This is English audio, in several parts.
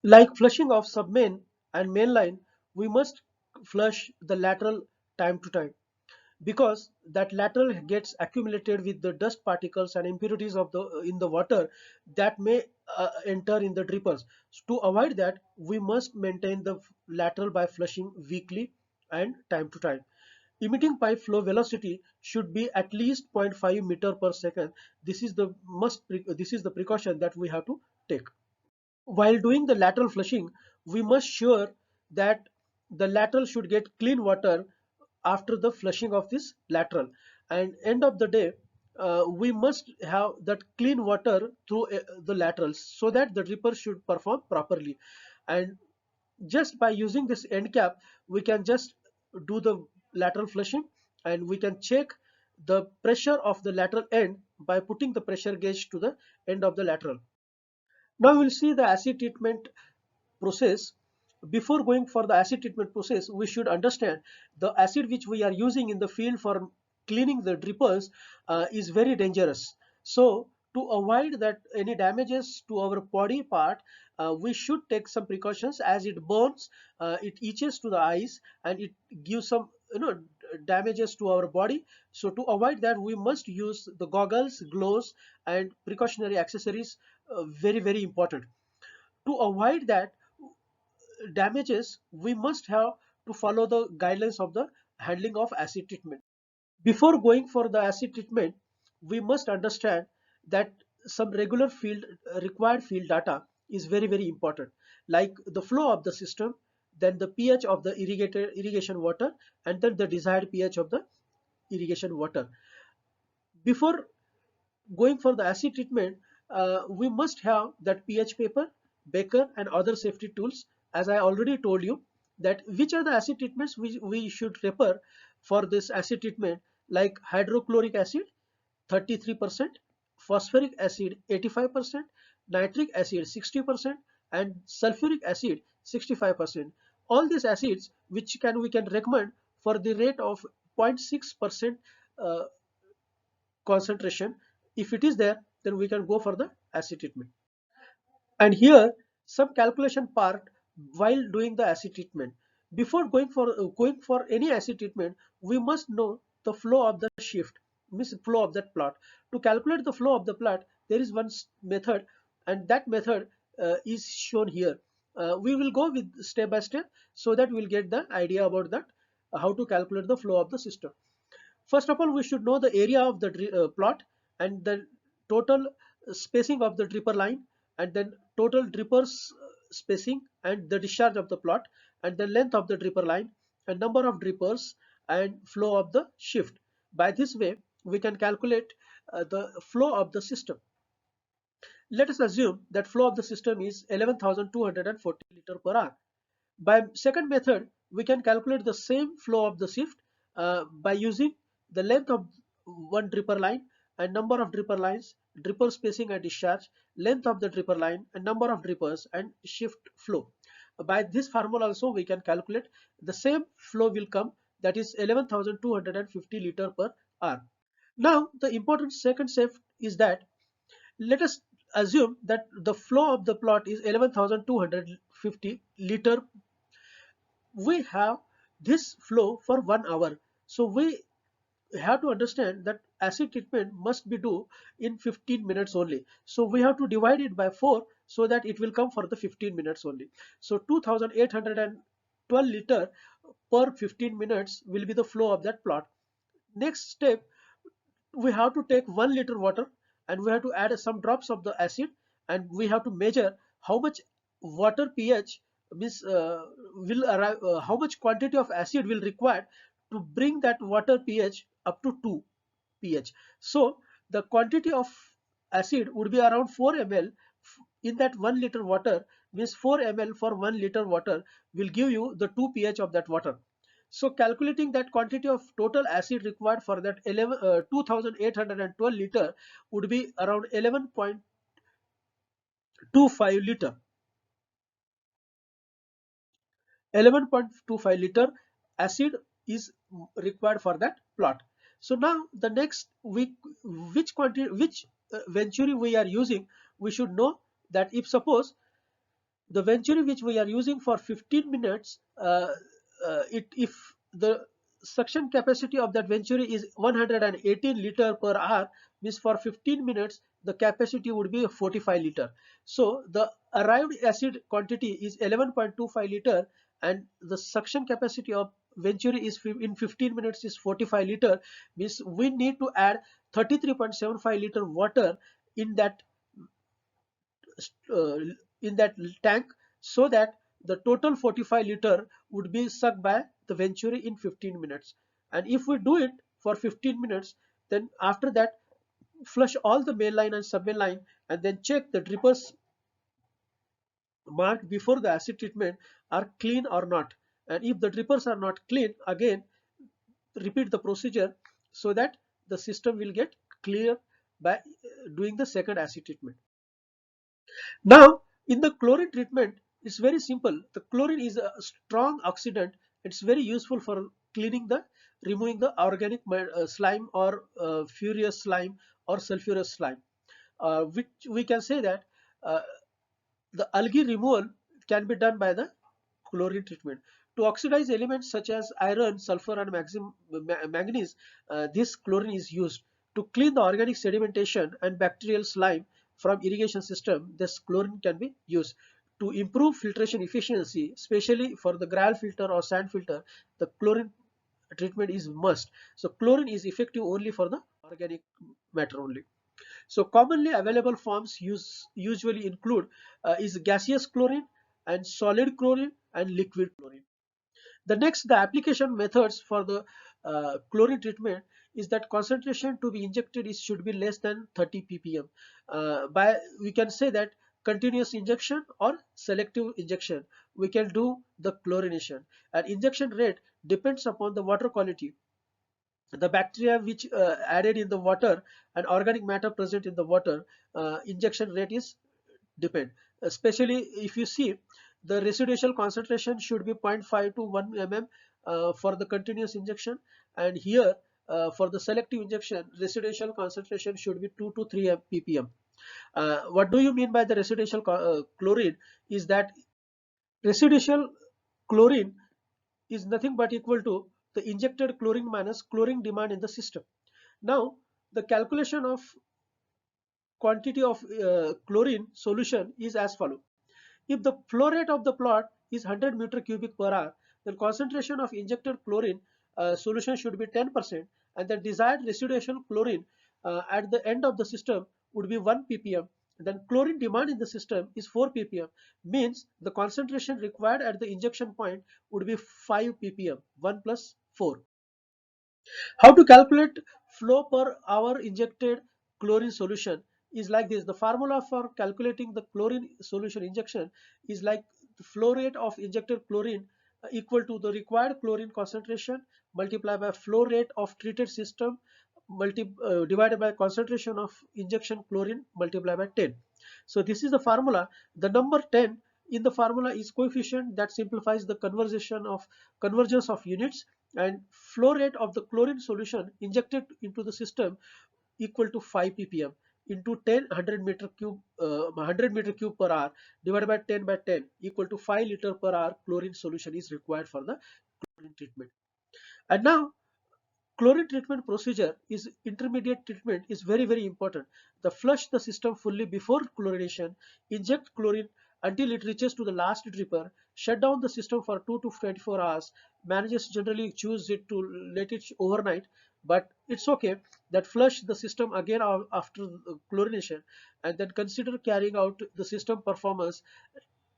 Like flushing of submain and mainline, we must flush the lateral time to time because that lateral gets accumulated with the dust particles and impurities of the in the water that may enter in the drippers. To avoid that, we must maintain the lateral by flushing weekly and time to time. Emitting pipe flow velocity should be at least 0.5 meter per second. This is the precaution that we have to take. While doing the lateral flushing, we must sure that the lateral should get clean water after the flushing of this lateral. And end of the day, we must have that clean water through the laterals so that the dripper should perform properly. And just by using this end cap, we can just do the lateral flushing, and we can check the pressure of the lateral end by putting the pressure gauge to the end of the lateral. Now we'll see the acid treatment process. Before going for the acid treatment process, we should understand the acid which we are using in the field for cleaning the drippers is very dangerous. So to avoid that any damages to our body part, we should take some precautions as it burns, it itches to the eyes, and it gives some damages to our body. So to avoid that, we must use the goggles, gloves, and precautionary accessories. Very important. To avoid that damages, we must have to follow the guidelines of the handling of acid treatment. Before going for the acid treatment, we must understand that some regular field required field data is very important, like the flow of the system, then the pH of the irrigation water, and then the desired pH of the irrigation water. Before going for the acid treatment, we must have that pH paper, beaker, and other safety tools. As I already told you, that which are the acid treatments we should refer for this acid treatment, like hydrochloric acid 33%, phosphoric acid 85%, nitric acid 60%, and sulfuric acid 65%. All these acids which we can recommend for the rate of 0.6% concentration. If it is there, then we can go for the acid treatment. And here some calculation part while doing the acid treatment. Before going for any acid treatment, we must know the flow of the shift, means flow of that plot. To calculate the flow of the plot, there is one method, and that method is shown here. We will go with step by step so that we'll get the idea about that, how to calculate the flow of the system. First of all, we should know the area of the plot, and the total spacing of the dripper line, and then total drippers spacing, and the discharge of the plot, and the length of the dripper line, and number of drippers, and flow of the shift. By this way, we can calculate the flow of the system. Let us assume that flow of the system is 11,240 liter per hour. By second method, we can calculate the same flow of the shift by using the length of one dripper line and number of dripper lines, dripper spacing and discharge, length of the dripper line and number of drippers, and shift flow. By this formula also we can calculate the same flow will come, that is 11,250 liter per hour. Now the important second step is that, let us assume that the flow of the plot is 11,250 liter. We have this flow for 1 hour, so we have to understand that acid treatment must be due in 15 minutes only, so we have to divide it by 4 so that it will come for the 15 minutes only. So 2812 liter per 15 minutes will be the flow of that plot. Next step, we have to take 1 liter water, and we have to add some drops of the acid, and we have to measure how much water pH, means will arrive, how much quantity of acid will require to bring that water pH up to 2 pH. So the quantity of acid would be around 4 ml in that 1 liter water, means 4 ml for 1 liter water will give you the 2 pH of that water. So calculating that quantity of total acid required for that 2812 liter would be around 11.25 liter. 11.25 liter acid is required for that plot. So now the next week, which quantity, which venturi we are using, we should know that if suppose The venturi which we are using for 15 minutes, if the suction capacity of that venturi is 118 liter per hour, means for 15 minutes the capacity would be 45 liter. So the arrived acid quantity is 11.25 liter, and the suction capacity of venturi is in 15 minutes is 45 liter, means we need to add 33.75 liter water in that uh, in that tank, so that the total 45 liter would be sucked by the venturi in 15 minutes. And if we do it for 15 minutes, then after that flush all the main line and sub main line, and then check the drippers marked before the acid treatment are clean or not. And if the drippers are not clean, again repeat the procedure, so that the system will get clear by doing the second acid treatment. Now, in the chlorine treatment, it's very simple. The chlorine is a strong oxidant. It's very useful for cleaning removing the organic slime, or furious slime, or sulfurous slime. Which we can say that uh, the algae removal can be done by the chlorine treatment. To oxidize elements such as iron, sulfur, and manganese, this chlorine is used. To clean the organic sedimentation and bacterial slime from irrigation system, this chlorine can be used. To improve filtration efficiency, especially for the gravel filter or sand filter, the chlorine treatment is must. So chlorine is effective only for the organic matter only. So commonly available forms usually include is gaseous chlorine, and solid chlorine, and liquid chlorine. The application methods for the chlorine treatment is that concentration to be injected should be less than 30 ppm. By we can say that continuous injection or selective injection, we can do the chlorination. And injection rate depends upon the water quality, the bacteria which added in the water, and organic matter present in the water. Injection rate is depend, especially if you see the residual concentration should be 0.5 to 1 mm for the continuous injection, and here for the selective injection residual concentration should be 2 to 3 ppm. What do you mean by the residual chlorine? Is that residual chlorine is nothing but equal to the injected chlorine minus chlorine demand in the system. Now, the calculation of quantity of chlorine solution is as follows. If the flow rate of the plot is 100 meter cubic per hour, then concentration of injected chlorine solution should be 10%, and the desired residual chlorine at the end of the system would be 1 ppm. Then chlorine demand in the system is 4 ppm, means the concentration required at the injection point would be 5 ppm, 1 plus 4. How to calculate flow per hour injected chlorine solution is like this. The formula for calculating the chlorine solution injection is like the flow rate of injected chlorine equal to the required chlorine concentration multiplied by flow rate of treated system divided by concentration of injection chlorine multiplied by 10. So this is the formula. The number 10 in the formula is coefficient that simplifies the convergence of units, and flow rate of the chlorine solution injected into the system equal to 5 ppm into 10 100 meter cube per hour divided by 10 by 10 equal to 5 liter per hour chlorine solution is required for the chlorine treatment. And now chlorine treatment procedure is intermediate treatment is very important. The flush the system fully before chlorination, inject chlorine until it reaches to the last dripper, shut down the system for 2 to 24 hours. Managers generally choose it to let it overnight, but it's okay that flush the system again after chlorination, and then consider carrying out the system performance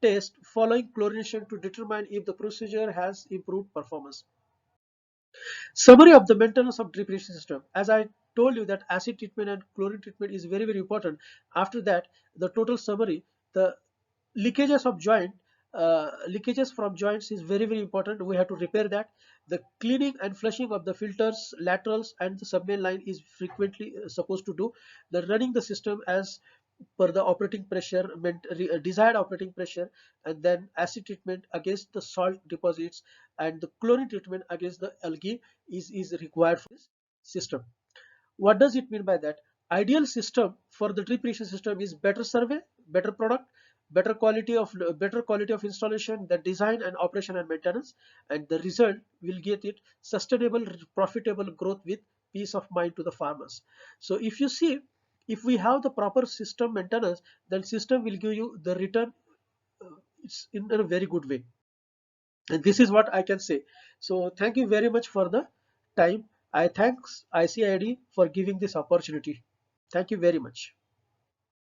test following chlorination to determine if the procedure has improved performance. Summary of the maintenance of drip irrigation system. As I told you that acid treatment and chlorine treatment is very important. After that, the total summary, the leakages of leakages from joints is very important. We have to repair that. The cleaning and flushing of the filters, laterals, and the submain line is frequently supposed to do. The running the system as per the operating pressure, desired operating pressure, and then acid treatment against the salt deposits, and the chlorine treatment against the algae is required for this system. What does it mean by that? Ideal system for the drip irrigation system is better survey, better product, better quality of installation, the design and operation and maintenance, and the result will get it sustainable, profitable growth with peace of mind to the farmers. So if you see, if we have the proper system maintenance, then system will give you the return. It's in a very good way, and this is what I can say. So thank you very much for the time. I thanks ICID for giving this opportunity. Thank you very much.